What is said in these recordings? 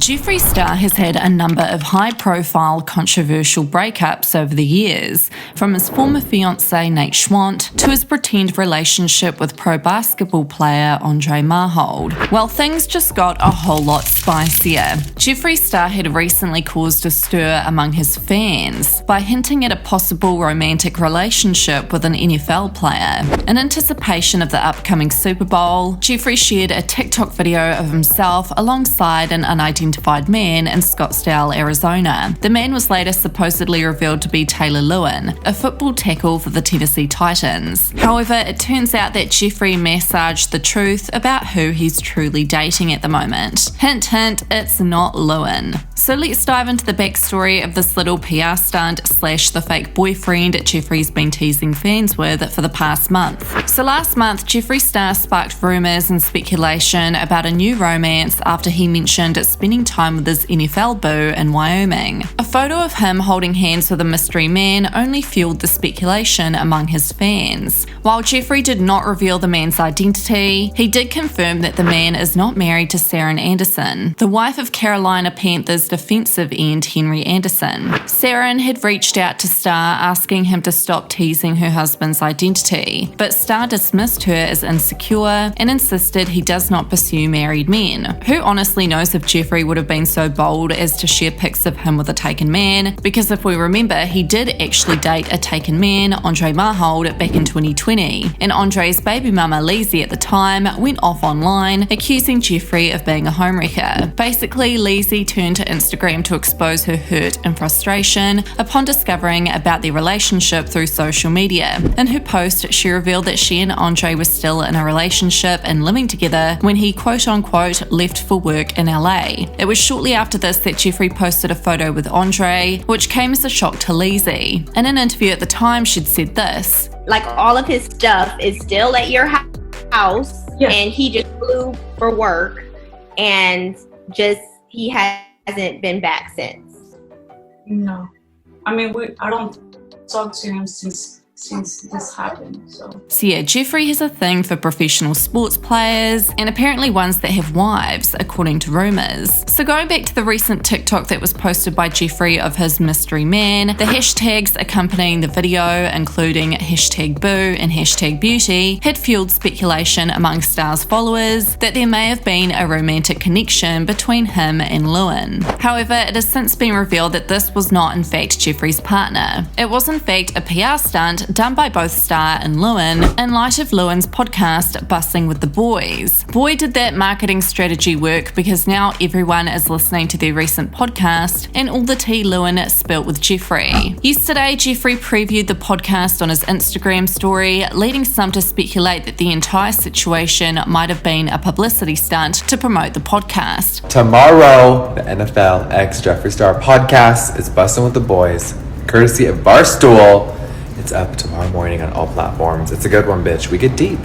Jeffree Star has had a number of high-profile, controversial breakups over the years, from his former fiancée Nate Schwandt to his pretend relationship with pro basketball player Andre Marhold. Well, things just got a whole lot spicier. Jeffree Star had recently caused a stir among his fans by hinting at a possible romantic relationship with an NFL player. In anticipation of the upcoming Super Bowl, Jeffree shared a TikTok video of himself alongside an unidentified man in Scottsdale, Arizona. The man was later supposedly revealed to be Taylor Lewin, a football tackle for the Tennessee Titans. However, it turns out that Jeffree massaged the truth about who he's truly dating at the moment. Hint, hint, it's not Lewin. So let's dive into the backstory of this little PR stunt / the fake boyfriend Jeffree's been teasing fans with for the past month. So last month, Jeffree Star sparked rumours and speculation about a new romance after he mentioned spending time with his NFL boo in Wyoming. A photo of him holding hands with a mystery man only fueled the speculation among his fans. While Jeffree did not reveal the man's identity, he did confirm that the man is not married to Sharon Anderson, the wife of Carolina Panthers defensive end Henry Anderson. Sharon had reached out to Star asking him to stop teasing her husband's identity, but Star dismissed her as insecure and insisted he does not pursue married men. Who honestly knows if Jeffree would have been so bold as to share pics of him with a taken man, because if we remember, he did actually date a taken man, Andre Marhold, back in 2020, and Andre's baby mama Lizzie at the time went off online accusing Jeffree of being a homewrecker. Basically, Lizzie turned to Instagram to expose her hurt and frustration upon discovering about their relationship through social media. In her post, she revealed that she and Andre were still in a relationship and living together when he quote-unquote left for work in LA. It was shortly after this that Jeffree posted a photo with Andre, which came as a shock to Lizzie. In an interview at the time, she'd said this: like, all of his stuff is still at your house, yeah. And he just flew for work, and he hasn't been back since. No, I mean, I don't talk to him since this happened, so yeah, Jeffree has a thing for professional sports players, and apparently ones that have wives, according to rumors. So going back to the recent TikTok that was posted by Jeffree of his mystery man, the hashtags accompanying the video, including #boo and #beauty, had fueled speculation among Star's followers that there may have been a romantic connection between him and Lewin. However, it has since been revealed that this was not in fact Jeffree's partner. It was in fact a PR stunt done by both Star and Lewin in light of Lewin's podcast Bussing with the Boys. Boy, did that marketing strategy work, because now everyone is listening to their recent podcast and all the tea Lewin spilt with Jeffree. Yesterday, Jeffree previewed the podcast on his Instagram story, leading some to speculate that the entire situation might have been a publicity stunt to promote the podcast. Tomorrow, the NFL x Jeffree Star podcast is Bussing with the Boys, courtesy of Barstool. It's up tomorrow morning on all platforms. It's a good one, bitch. We get deep.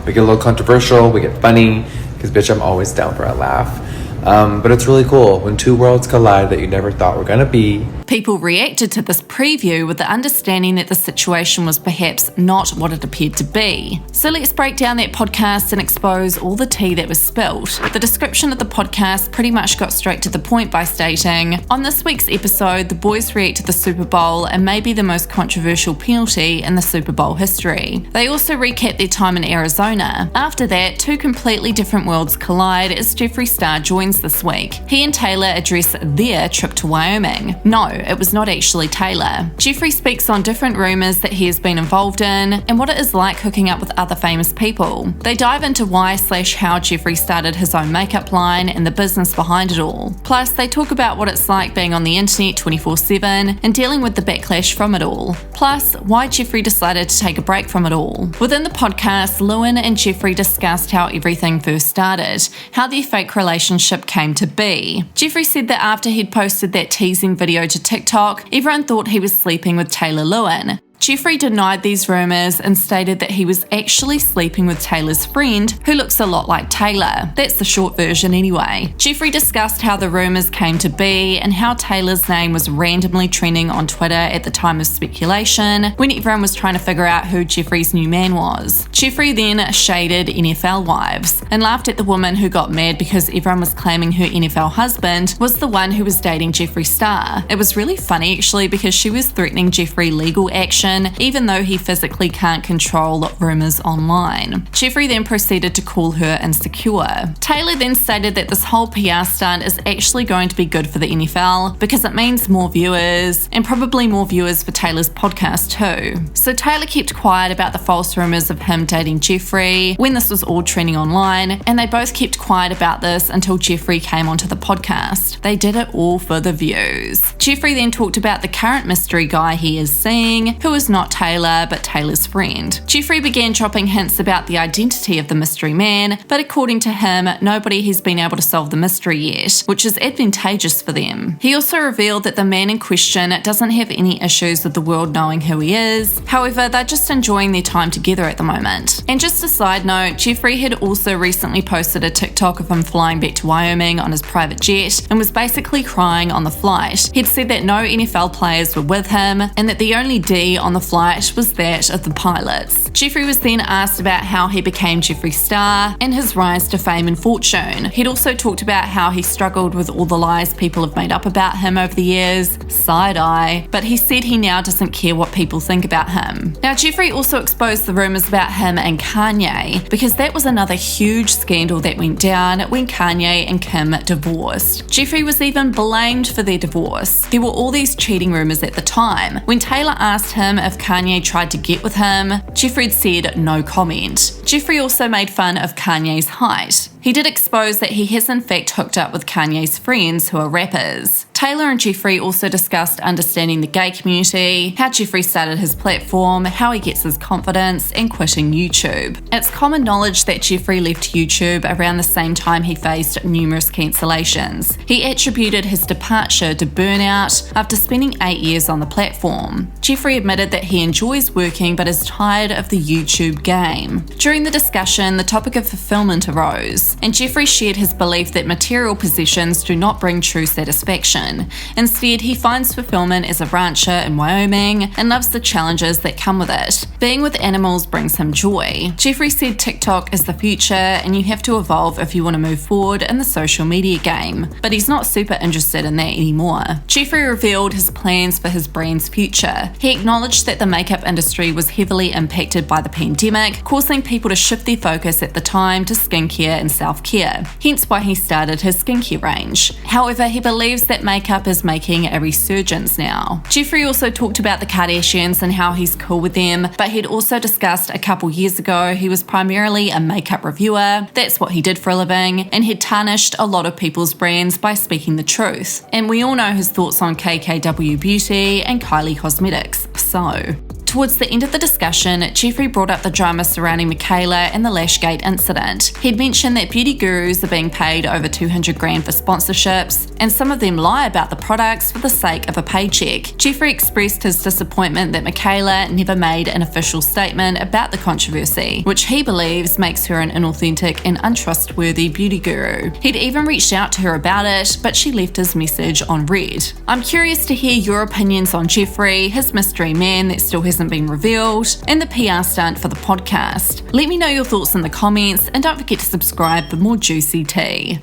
We get a little controversial. We get funny. Because, bitch, I'm always down for a laugh. But it's really cool when two worlds collide that you never thought were going to be. People reacted to this preview with the understanding that the situation was perhaps not what it appeared to be. So let's break down that podcast and expose all the tea that was spilt. The description of the podcast pretty much got straight to the point by stating, on this week's episode, the boys react to the Super Bowl and maybe the most controversial penalty in the Super Bowl history. They also recap their time in Arizona. After that, two completely different worlds collide as Jeffree Star joins this week. He and Taylor address their trip to Wyoming. No, it was not actually Taylor. Jeffree speaks on different rumours that he has been involved in and what it is like hooking up with other famous people. They dive into why/how Jeffree started his own makeup line and the business behind it all. Plus, they talk about what it's like being on the internet 24/7 and dealing with the backlash from it all. Plus, why Jeffree decided to take a break from it all. Within the podcast, Lewin and Jeffree discussed how everything first started, how their fake relationship came to be. Jeffree said that after he'd posted that teasing video to TikTok, everyone thought he was sleeping with Taylor Lewin. Jeffree denied these rumors and stated that he was actually sleeping with Taylor's friend, who looks a lot like Taylor. That's the short version anyway. Jeffree discussed how the rumors came to be and how Taylor's name was randomly trending on Twitter at the time of speculation, when everyone was trying to figure out who Jeffree's new man was. Jeffree then shaded NFL wives and laughed at the woman who got mad because everyone was claiming her NFL husband was the one who was dating Jeffree Star. It was really funny actually because she was threatening Jeffree legal action even though he physically can't control rumors online. Jeffree then proceeded to call her insecure. Taylor then stated that this whole PR stunt is actually going to be good for the NFL because it means more viewers and probably more viewers for Taylor's podcast too. So Taylor kept quiet about the false rumors of him dating Jeffree when this was all trending online, and they both kept quiet about this until Jeffree came onto the podcast. They did it all for the views. Jeffree then talked about the current mystery guy he is seeing, who is not Taylor but Taylor's friend. Jeffree began dropping hints about the identity of the mystery man, but according to him, nobody has been able to solve the mystery yet, which is advantageous for them. He also revealed that the man in question doesn't have any issues with the world knowing who he is. However, they're just enjoying their time together at the moment. And just a side note, Jeffree had also recently posted a TikTok of him flying back to Wyoming on his private jet and was basically crying on the flight. He'd said that no NFL players were with him and that the only D on the flight was that of the pilots. Jeffree was then asked about how he became Jeffree Star and his rise to fame and fortune. He'd also talked about how he struggled with all the lies people have made up about him over the years, side eye, but he said he now doesn't care what people think about him. Now, Jeffree also exposed the rumors about him and Kanye because that was another huge scandal that went down when Kanye and Kim divorced. Jeffree was even blamed for their divorce. There were all these cheating rumors at the time. When Taylor asked him if Kanye tried to get with him, Jeffree said no comment. Jeffree also made fun of Kanye's height. He did expose that he has in fact hooked up with Kanye's friends who are rappers. Taylor and Jeffree also discussed understanding the gay community, how Jeffree started his platform, how he gets his confidence, and quitting YouTube. It's common knowledge that Jeffree left YouTube around the same time he faced numerous cancellations. He attributed his departure to burnout after spending 8 years on the platform. Jeffree admitted that he enjoys working but is tired of the YouTube game. During the discussion, the topic of fulfillment arose, and Jeffree shared his belief that material possessions do not bring true satisfaction. Instead, he finds fulfillment as a rancher in Wyoming and loves the challenges that come with it. Being with animals brings him joy. Jeffree said TikTok is the future and you have to evolve if you want to move forward in the social media game, but he's not super interested in that anymore. Jeffree revealed his plans for his brand's future. He acknowledged that the makeup industry was heavily impacted by the pandemic, causing people to shift their focus at the time to skincare and self-care, hence why he started his skincare range. However, he believes that makeup is making a resurgence now. Jeffree also talked about the Kardashians and how he's cool with them, but he'd also discussed a couple years ago he was primarily a makeup reviewer, that's what he did for a living, and he'd tarnished a lot of people's brands by speaking the truth. And we all know his thoughts on KKW Beauty and Kylie Cosmetics, so... Towards the end of the discussion, Jeffree brought up the drama surrounding Michaela and the Lashgate incident. He'd mentioned that beauty gurus are being paid over $200,000 for sponsorships, and some of them lie about the products for the sake of a paycheck. Jeffree expressed his disappointment that Michaela never made an official statement about the controversy, which he believes makes her an inauthentic and untrustworthy beauty guru. He'd even reached out to her about it, but she left his message on read. I'm curious to hear your opinions on Jeffree, his mystery man that still hasn't been revealed, and the PR stunt for the podcast. Let me know your thoughts in the comments, and don't forget to subscribe for more juicy tea.